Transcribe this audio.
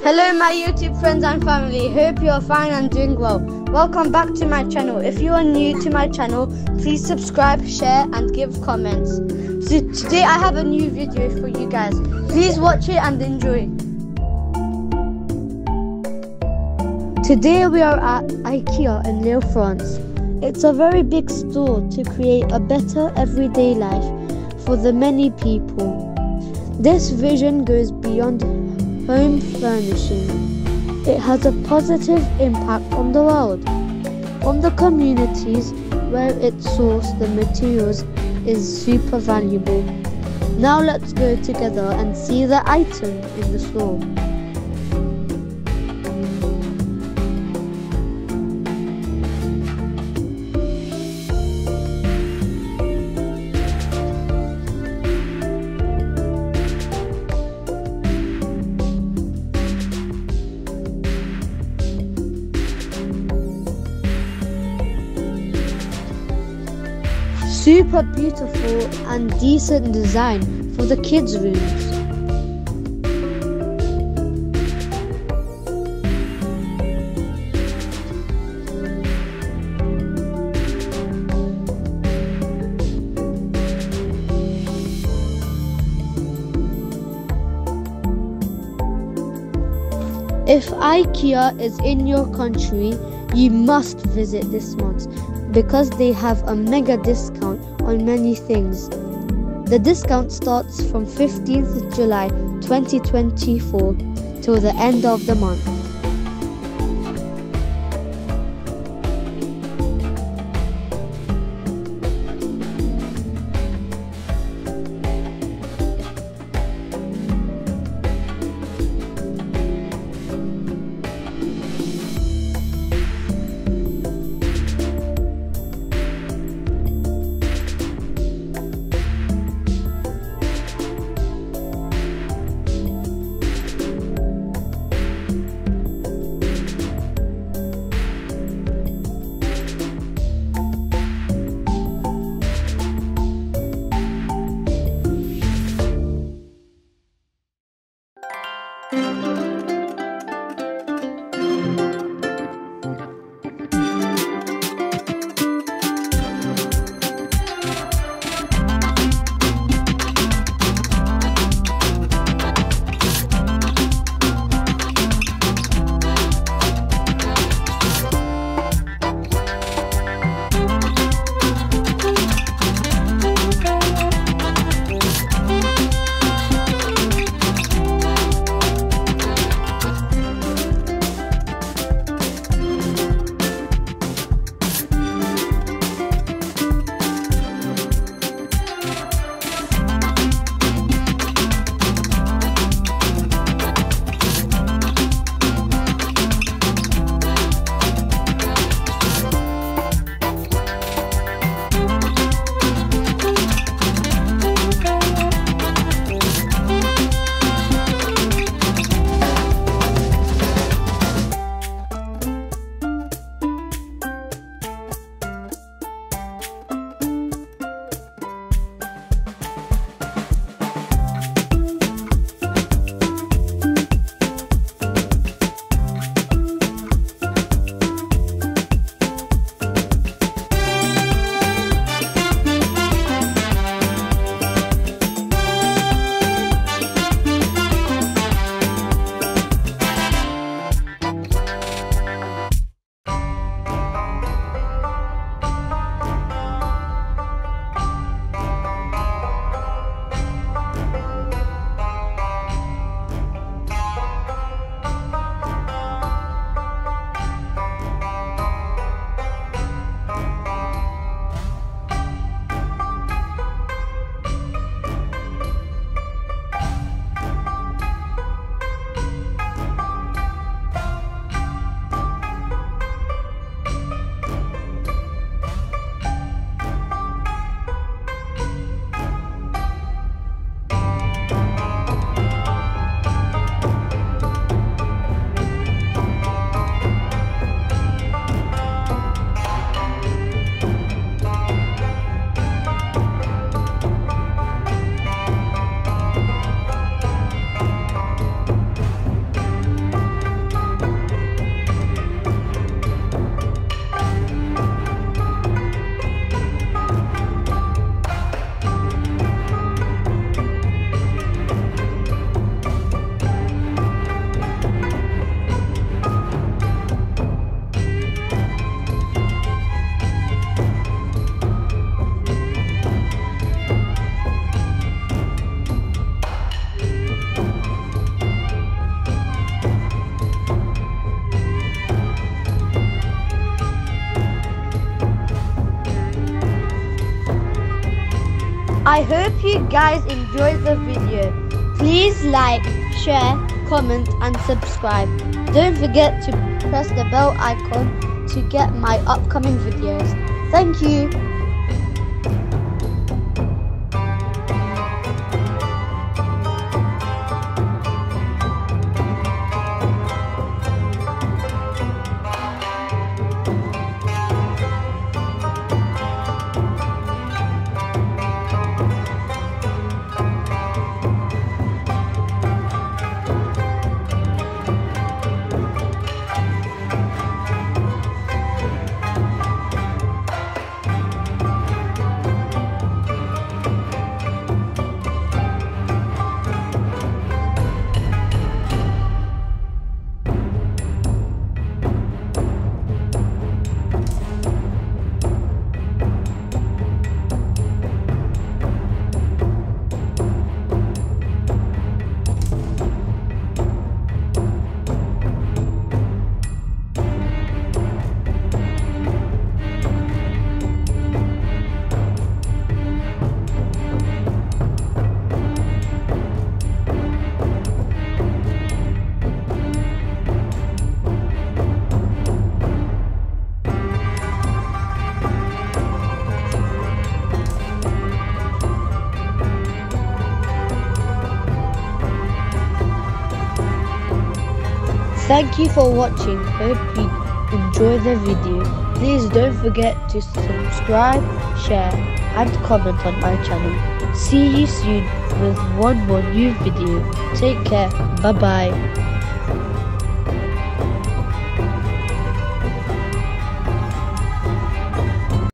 Hello my YouTube friends and family, hope you are fine and doing well. Welcome back to my channel. If you are new to my channel, please subscribe, share and give comments. So today I have a new video for you guys. Please watch it and enjoy. Today we are at IKEA in Lille, France. It's a very big store to create a better everyday life for the many people. This vision goes beyond home furnishing. It has a positive impact on the world. On the communities where it sourced the materials is super valuable. Now let's go together and see the item in the store. Super beautiful and decent design for the kids' rooms. If IKEA is in your country, you must visit this month because they have a mega discount on many things. The discount starts from 15th July 2024 till the end of the month. I hope you guys enjoyed the video. Please like, share, comment and subscribe. Don't forget to press the bell icon to get my upcoming videos. Thank you. Thank you for watching. Hope you enjoy the video. Please don't forget to subscribe, share and comment on my channel. See you soon with one more new video. Take care. Bye bye.